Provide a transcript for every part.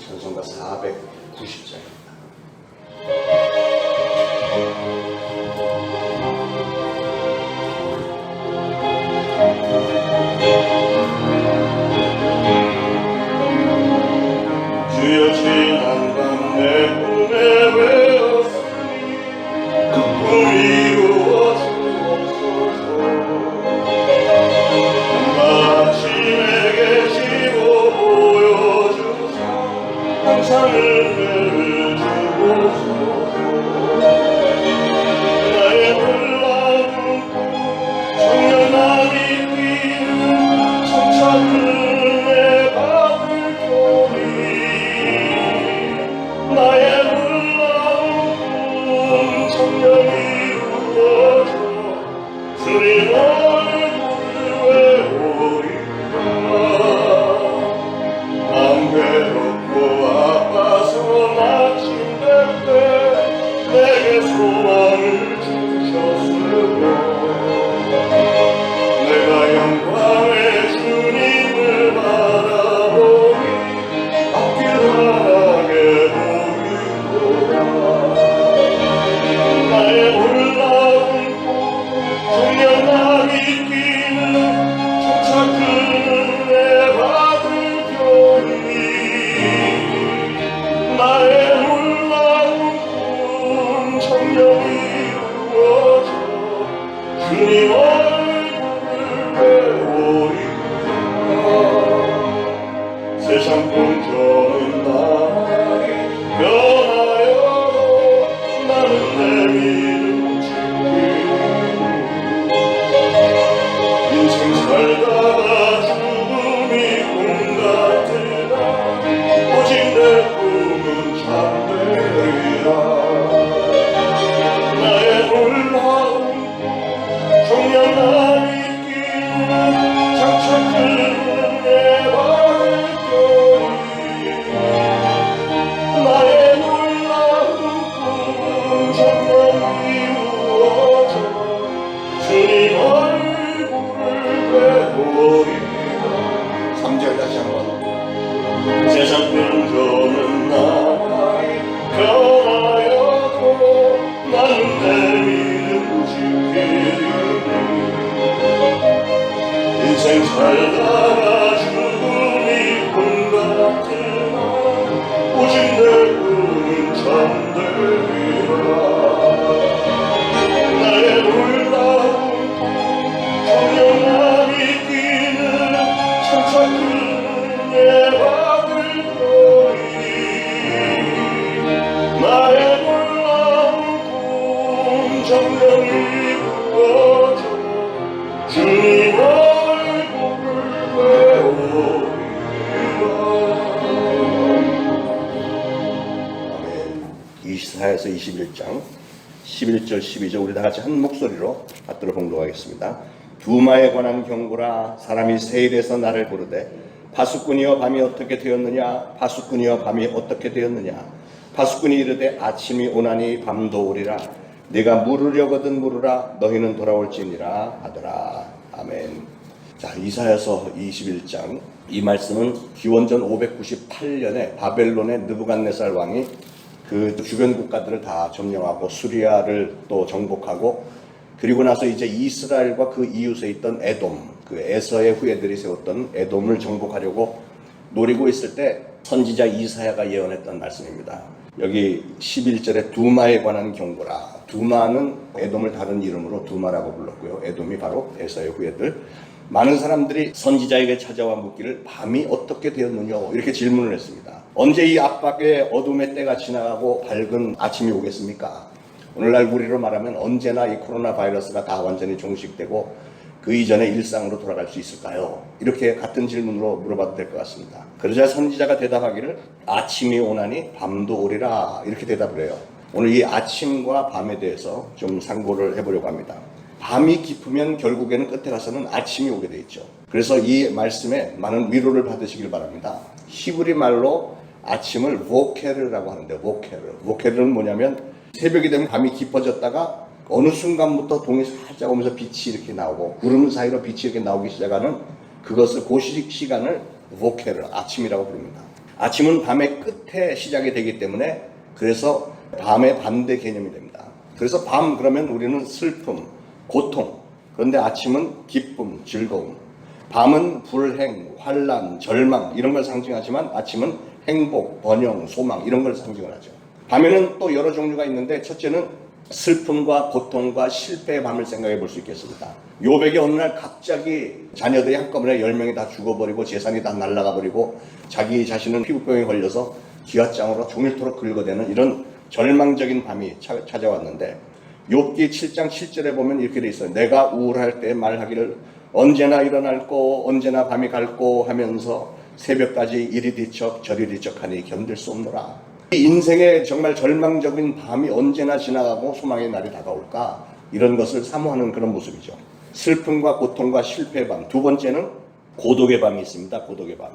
찬송가 490장입니다. 주여 지난 밤 내 꿈에 외웠으니 그 꿈이 이루어 주옵소서. 아침에 계시고 보여주사 항상 은혜를 주옵소서. 나의 놀라운 꿈 청년함이 뛰는 성찬 은혜 받을 교리. 나의 놀라운 꿈 청년이 이루어져 주님 얼굴을 외우리라. 마음 괴롭고 아파서 낙심될 때 내게 소망을 주셨으며 내가 영광의 주님을 바라보니 앞길 하게 보이도다. 나의 놀라운 꿈 청년함이 뛰는 청차 큰 은혜 받을 교리. 나의 놀라운 꿈 청년이 이루어져 주님 얼굴을 배우리라. 세상 풍조는 많이 변하여도 나는 내 믿음 지키리. 인생 살다가 죽음이 꿈 같으나 오직 내 꿈은 참되리라. 나의 놀라운 청년함이 뛰는 장차 큰 은혜 받을 교리. 나의 놀라운 꿈 청년이 이루어져 주님 얼굴을 배우리라. 3절 다시 한번. 세상 풍조는 나이 변하여도 나는 내 믿음 지키리. 인생 살다가 죽음이 꿈 같으나 오직 내 꿈은 참되리라. 나의 놀라운 꿈 청년함이 뛰는 장차 큰 은혜 받을 교리. 나의 놀라운 꿈 청년이 이루어져 주님 얼굴을 배우리라. 아멘. 이사야서 21장 11절 12절 우리 다 같이 한 목소리로 받들어 봉독하겠습니다. 두마에 관한 경고라. 사람이 세일에서 나를 부르되 파수꾼이여 밤이 어떻게 되었느냐. 파수꾼이여 밤이 어떻게 되었느냐. 파수꾼이 이르되 아침이 오나니 밤도 오리라. 네가 물으려거든 물으라. 너희는 돌아올지니라 하더라. 아멘. 자, 이사야서 21장 이 말씀은 기원전 598년에 바벨론의 느부갓네살 왕이 그 주변 국가들을 다 점령하고 수리아를 또 정복하고 그리고 나서 이제 이스라엘과 그 이웃에 있던 에돔, 그 에서의 후예들이 세웠던 에돔을 정복하려고 노리고 있을 때 선지자 이사야가 예언했던 말씀입니다. 여기 11절에 두마에 관한 경고라. 두마는 에돔을 다른 이름으로 두마라고 불렀고요. 에돔이 바로 에서의 후예들. 많은 사람들이 선지자에게 찾아와 묻기를 밤이 어떻게 되었느냐 이렇게 질문을 했습니다. 언제 이 압박의 어둠의 때가 지나가고 밝은 아침이 오겠습니까? 오늘날 우리로 말하면 언제나 이 코로나 바이러스가 다 완전히 종식되고 그 이전의 일상으로 돌아갈 수 있을까요? 이렇게 같은 질문으로 물어봐도 될 것 같습니다. 그러자 선지자가 대답하기를 아침이 오나니 밤도 오리라 이렇게 대답을 해요. 오늘 이 아침과 밤에 대해서 좀 상고를 해보려고 합니다. 밤이 깊으면 결국에는 끝에 가서는 아침이 오게 돼 있죠. 그래서 이 말씀에 많은 위로를 받으시길 바랍니다. 히브리 말로 아침을 보케르라고 하는데 보케르는 뭐냐면 새벽이 되면 밤이 깊어졌다가 어느 순간부터 동이 살짝 오면서 빛이 이렇게 나오고 구름 사이로 빛이 이렇게 나오기 시작하는 그것을 그 시간을 보케르 아침이라고 부릅니다. 아침은 밤의 끝에 시작이 되기 때문에 그래서 밤의 반대 개념이 됩니다. 그래서 밤 그러면 우리는 슬픔, 고통, 그런데 아침은 기쁨, 즐거움. 밤은 불행, 환란, 절망 이런 걸 상징하지만 아침은 행복, 번영, 소망 이런 걸 상징을 하죠. 밤에는 또 여러 종류가 있는데 첫째는 슬픔과 고통과 실패의 밤을 생각해 볼 수 있겠습니다. 요백이 어느 날 갑자기 자녀들이 한꺼번에 10명이 다 죽어버리고 재산이 다 날아가 버리고 자기 자신은 피부병에 걸려서 기왓장으로 종일토록 긁어대는 이런 절망적인 밤이 찾아왔는데 욥기 7장 7절에 보면 이렇게 돼 있어요. 내가 우울할 때 말하기를 언제나 일어날고 언제나 밤이 갈고 하면서 새벽까지 이리 뒤척 저리 뒤척하니 견딜 수 없노라. 이 인생의 정말 절망적인 밤이 언제나 지나가고 소망의 날이 다가올까 이런 것을 사모하는 그런 모습이죠. 슬픔과 고통과 실패의 밤. 두 번째는 고독의 밤이 있습니다. 고독의 밤.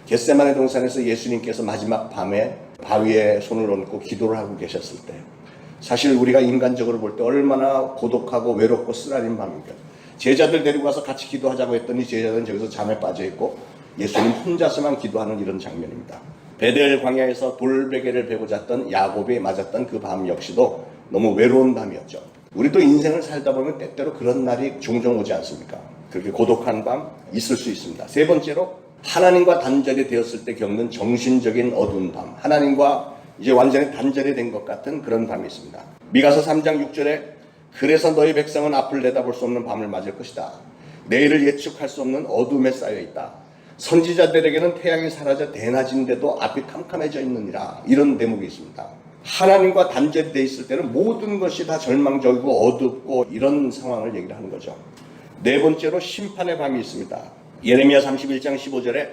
겟세마네 동산에서 예수님께서 마지막 밤에 바위에 손을 얹고 기도를 하고 계셨을 때 사실 우리가 인간적으로 볼 때 얼마나 고독하고 외롭고 쓰라린 밤입니까? 제자들 데리고 가서 같이 기도하자고 했더니 제자들은 저기서 잠에 빠져 있고 예수님 혼자서만 기도하는 이런 장면입니다. 베델 광야에서 돌베개를 베고 잤던 야곱이 맞았던 그 밤 역시도 너무 외로운 밤이었죠. 우리도 인생을 살다 보면 때때로 그런 날이 종종 오지 않습니까? 그렇게 고독한 밤 있을 수 있습니다. 세 번째로 하나님과 단절이 되었을 때 겪는 정신적인 어두운 밤. 하나님과 이제 완전히 단절이 된 것 같은 그런 밤이 있습니다. 미가서 3장 6절에 그래서 너희 백성은 앞을 내다볼 수 없는 밤을 맞을 것이다. 내일을 예측할 수 없는 어둠에 쌓여 있다. 선지자들에게는 태양이 사라져 대낮인데도 앞이 캄캄해져 있느니라. 이런 대목이 있습니다. 하나님과 단절이 되어 있을 때는 모든 것이 다 절망적이고 어둡고 이런 상황을 얘기를 하는 거죠. 네 번째로 심판의 밤이 있습니다. 예레미야 31장 15절에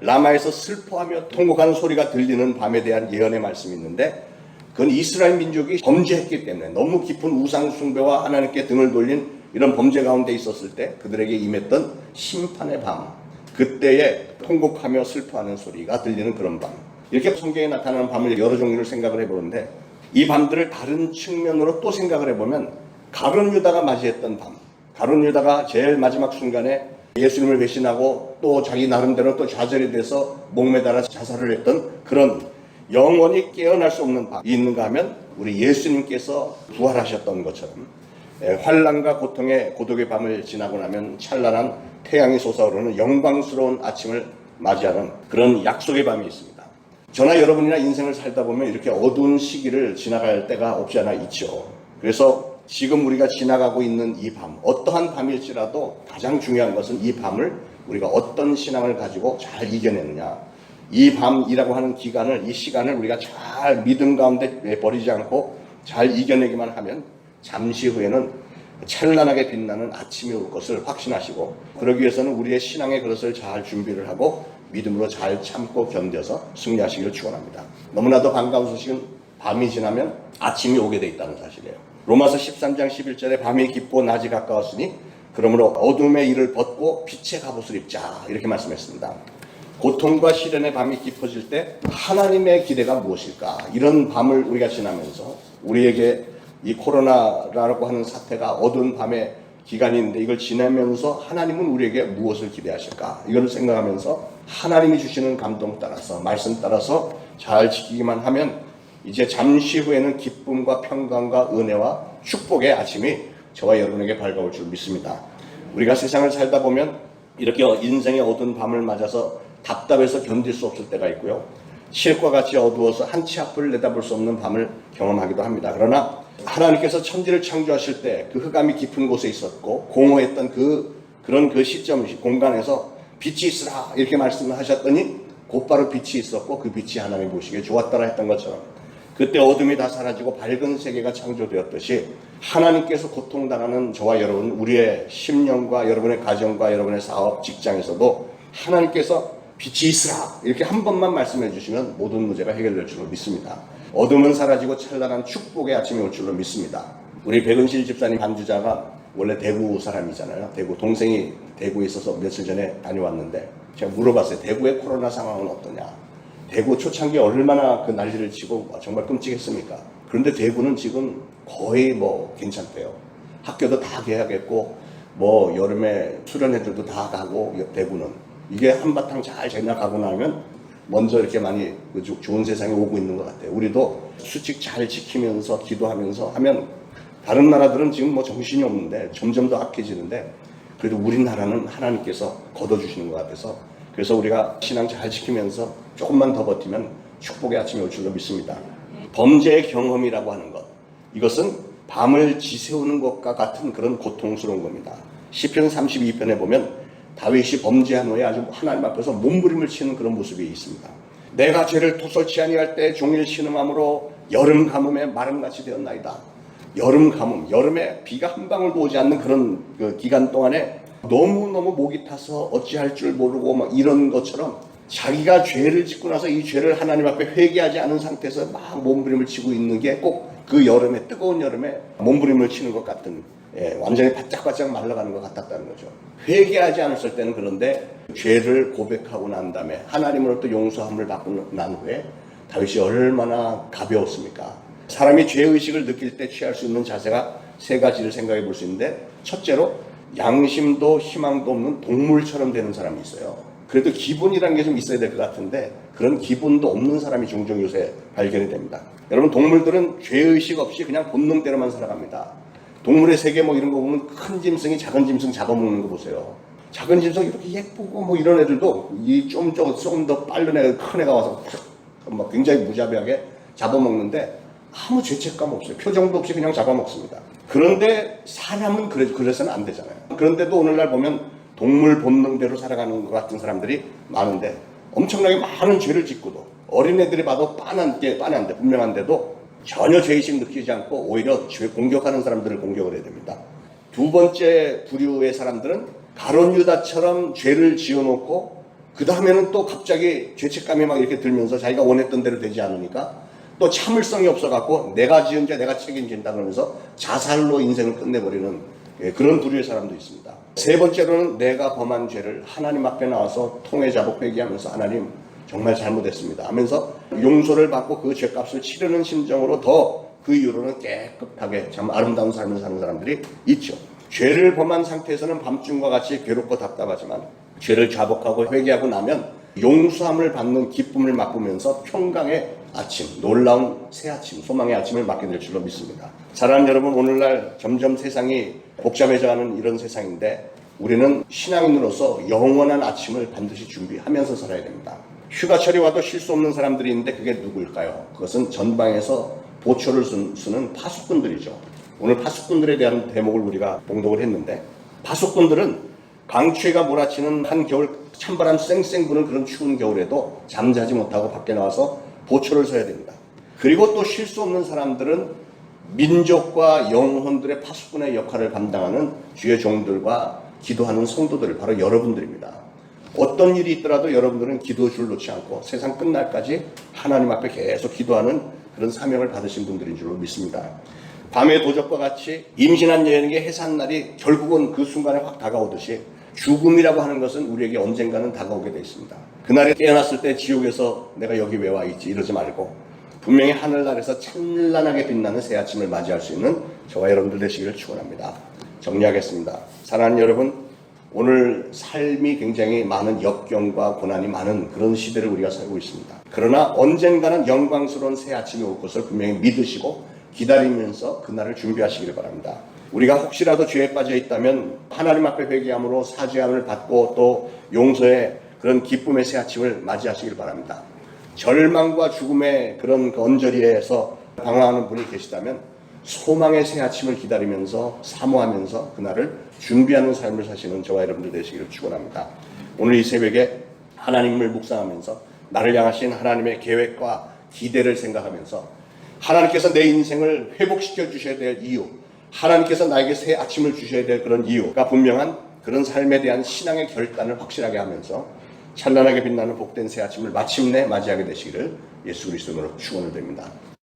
라마에서 슬퍼하며 통곡하는 소리가 들리는 밤에 대한 예언의 말씀이 있는데 그건 이스라엘 민족이 범죄했기 때문에 너무 깊은 우상 숭배와 하나님께 등을 돌린 이런 범죄 가운데 있었을 때 그들에게 임했던 심판의 밤, 그때에 통곡하며 슬퍼하는 소리가 들리는 그런 밤. 이렇게 성경에 나타나는 밤을 여러 종류를 생각을 해보는데 이 밤들을 다른 측면으로 또 생각을 해보면 가룟 유다가 맞이했던 밤, 가룟 유다가 제일 마지막 순간에 예수님을 배신하고 또 자기 나름대로 또 좌절이 돼서 목매달아 자살을 했던 그런 영원히 깨어날 수 없는 밤이 있는가 하면 우리 예수님께서 부활하셨던 것처럼 환난과 고통의 고독의 밤을 지나고 나면 찬란한 태양이 솟아오르는 영광스러운 아침을 맞이하는 그런 약속의 밤이 있습니다. 저나 여러분이나 인생을 살다 보면 이렇게 어두운 시기를 지나갈 때가 없지 않아 있죠. 그래서 지금 우리가 지나가고 있는 이 밤, 어떠한 밤일지라도 가장 중요한 것은 이 밤을 우리가 어떤 신앙을 가지고 잘 이겨내느냐. 이 밤이라고 하는 기간을, 이 시간을 우리가 잘 믿음 가운데 버리지 않고 잘 이겨내기만 하면 잠시 후에는 찬란하게 빛나는 아침이 올 것을 확신하시고, 그러기 위해서는 우리의 신앙의 그릇을 잘 준비를 하고 믿음으로 잘 참고 견뎌서 승리하시기를 축원합니다. 너무나도 반가운 소식은 밤이 지나면 아침이 오게 돼 있다는 사실이에요. 로마서 13장 11절에 밤이 깊고 낮이 가까웠으니 그러므로 어둠의 일을 벗고 빛의 갑옷을 입자 이렇게 말씀했습니다. 고통과 시련의 밤이 깊어질 때 하나님의 기대가 무엇일까? 이런 밤을 우리가 지나면서 우리에게 이 코로나라고 하는 사태가 어두운 밤의 기간이 있는데 이걸 지내면서 하나님은 우리에게 무엇을 기대하실까? 이걸 생각하면서 하나님이 주시는 감동 따라서 말씀 따라서 잘 지키기만 하면 이제 잠시 후에는 기쁨과 평강과 은혜와 축복의 아침이 저와 여러분에게 밝아올 줄 믿습니다. 우리가 세상을 살다 보면 이렇게 인생의 어두운 밤을 맞아서 답답해서 견딜 수 없을 때가 있고요. 실과 같이 어두워서 한치 앞을 내다볼 수 없는 밤을 경험하기도 합니다. 그러나 하나님께서 천지를 창조하실 때 그 흑암이 깊은 곳에 있었고 공허했던 그런 시점, 공간에서 빛이 있으라 이렇게 말씀을 하셨더니 곧바로 빛이 있었고 그 빛이 하나님 보시기에 좋았더라 했던 것처럼 그때 어둠이 다 사라지고 밝은 세계가 창조되었듯이 하나님께서 고통당하는 저와 여러분, 우리의 심령과 여러분의 가정과 여러분의 사업, 직장에서도 하나님께서 빛이 있으라 이렇게 한 번만 말씀해 주시면 모든 문제가 해결될 줄로 믿습니다. 어둠은 사라지고 찬란한 축복의 아침이 올 줄로 믿습니다. 우리 백은실 집사님 반주자가 원래 대구 사람이잖아요. 대구 동생이 대구에 있어서 며칠 전에 다녀왔는데 제가 물어봤어요. 대구의 코로나 상황은 어떠냐. 대구 초창기에 얼마나 그 난리를 치고 정말 끔찍했습니까? 그런데 대구는 지금 거의 괜찮대요. 학교도 다 개학했고 여름에 수련회들도 다 가고 대구는 이게 한바탕 잘 지나가고 나면 먼저 이렇게 많이 좋은 세상에 오고 있는 것 같아요. 우리도 수칙 잘 지키면서 기도하면서 하면 다른 나라들은 지금 뭐 정신이 없는데 점점 더 악해지는데 그래도 우리나라는 하나님께서 걷어주시는 것 같아서 그래서 우리가 신앙 잘 지키면서 조금만 더 버티면 축복의 아침이 올 줄로 믿습니다. 범죄의 경험이라고 하는 것, 이것은 밤을 지새우는 것과 같은 그런 고통스러운 겁니다. 시편 32편에 보면 다윗이 범죄한 후에 아주 하나님 앞에서 몸부림을 치는 그런 모습이 있습니다. 내가 죄를 토설치 아니할 때 종일 신음함으로 여름 가뭄에 마름같이 되었나이다. 여름 가뭄, 여름에 비가 한 방울도 오지 않는 그런 그 기간 동안에 너무너무 목이 타서 어찌할 줄 모르고 막 이런 것처럼 자기가 죄를 짓고 나서 이 죄를 하나님 앞에 회개하지 않은 상태에서 막 몸부림을 치고 있는 게 꼭 그 여름에, 뜨거운 여름에 몸부림을 치는 것 같은, 완전히 바짝바짝 말라가는 것 같았다는 거죠. 회개하지 않았을 때는 그런데 죄를 고백하고 난 다음에 하나님으로부터 용서함을 받고 난 후에 다윗이 얼마나 가벼웠습니까? 사람이 죄의식을 느낄 때 취할 수 있는 자세가 세 가지를 생각해 볼 수 있는데, 첫째로 양심도 희망도 없는 동물처럼 되는 사람이 있어요. 그래도 기분이라는 게 좀 있어야 될 것 같은데 그런 기분도 없는 사람이 종종 요새 발견이 됩니다. 여러분, 동물들은 죄의식 없이 그냥 본능대로만 살아갑니다. 동물의 세계 뭐 이런 거 보면 큰 짐승이 작은 짐승 잡아먹는 거 보세요. 작은 짐승 이렇게 예쁘고 뭐 이런 애들도 이 조금 더 빠른 애, 큰 애가 와서 막 굉장히 무자비하게 잡아먹는데 아무 죄책감 없어요. 표정도 없이 그냥 잡아먹습니다. 그런데 사람은 그래서는 안 되잖아요. 그런데도 오늘날 보면 동물 본능대로 살아가는 것 같은 사람들이 많은데 엄청나게 많은 죄를 짓고도 어린애들이 봐도 빤한데 분명한데도 전혀 죄의식 느끼지 않고 오히려 죄 공격하는 사람들을 공격을 해야 됩니다. 두 번째 부류의 사람들은 가룟 유다처럼 죄를 지어놓고 그 다음에는 또 갑자기 죄책감이 막 이렇게 들면서 자기가 원했던 대로 되지 않으니까 또 참을성이 없어갖고 내가 지은 죄 내가 책임진다 그러면서 자살로 인생을 끝내버리는 그런 부류의 사람도 있습니다. 세 번째로는 내가 범한 죄를 하나님 앞에 나와서 통회자복 회개하면서 하나님 정말 잘못했습니다 하면서 용서를 받고 그 죄값을 치르는 심정으로 더 그 이후로는 깨끗하게 참 아름다운 삶을 사는 사람들이 있죠. 죄를 범한 상태에서는 밤중과 같이 괴롭고 답답하지만 죄를 자복하고 회개하고 나면 용서함을 받는 기쁨을 맛보면서 평강의 아침, 놀라운 새 아침, 소망의 아침을 맞게 될 줄로 믿습니다. 사랑하는 여러분, 오늘날 점점 세상이 복잡해져가는 이런 세상인데 우리는 신앙인으로서 영원한 아침을 반드시 준비하면서 살아야 됩니다. 휴가철이 와도 쉴 수 없는 사람들이 있는데 그게 누구일까요? 그것은 전방에서 보초를 쓰는 파수꾼들이죠. 오늘 파수꾼들에 대한 대목을 우리가 봉독을 했는데, 파수꾼들은 강추위가 몰아치는 한 겨울 찬바람 쌩쌩 부는 그런 추운 겨울에도 잠자지 못하고 밖에 나와서 보초를 서야 됩니다. 그리고 또 쉴 수 없는 사람들은 민족과 영혼들의 파수꾼의 역할을 감당하는 주의 종들과 기도하는 성도들, 바로 여러분들입니다. 어떤 일이 있더라도 여러분들은 기도줄 놓지 않고 세상 끝날까지 하나님 앞에 계속 기도하는 그런 사명을 받으신 분들인 줄로 믿습니다. 밤의 도적과 같이 임신한 여인에게 해산날이 결국은 그 순간에 확 다가오듯이 죽음이라고 하는 것은 우리에게 언젠가는 다가오게 되어 있습니다. 그날에 깨어났을 때 지옥에서 내가 여기 왜 와 있지 이러지 말고 분명히 하늘나라에서 찬란하게 빛나는 새 아침을 맞이할 수 있는 저와 여러분들 되시기를 축원합니다. 정리하겠습니다. 사랑하는 여러분, 오늘 삶이 굉장히 많은 역경과 고난이 많은 그런 시대를 우리가 살고 있습니다. 그러나 언젠가는 영광스러운 새 아침이 올 것을 분명히 믿으시고 기다리면서 그날을 준비하시기를 바랍니다. 우리가 혹시라도 죄에 빠져 있다면 하나님 앞에 회개함으로 사죄함을 받고 또 용서의 그런 기쁨의 새 아침을 맞이하시길 바랍니다. 절망과 죽음의 그런 언저리에서 방황하는 분이 계시다면 소망의 새 아침을 기다리면서 사모하면서 그날을 준비하는 삶을 사시는 저와 여러분들 되시기를 축원합니다. 오늘 이 새벽에 하나님을 묵상하면서 나를 향하신 하나님의 계획과 기대를 생각하면서 하나님께서 내 인생을 회복시켜 주셔야 될 이유, 하나님께서 나에게 새 아침을 주셔야 될 그런 이유가 분명한 그런 삶에 대한 신앙의 결단을 확실하게 하면서 찬란하게 빛나는 복된 새 아침을 마침내 맞이하게 되시기를 예수 그리스도로 축원을 드립니다.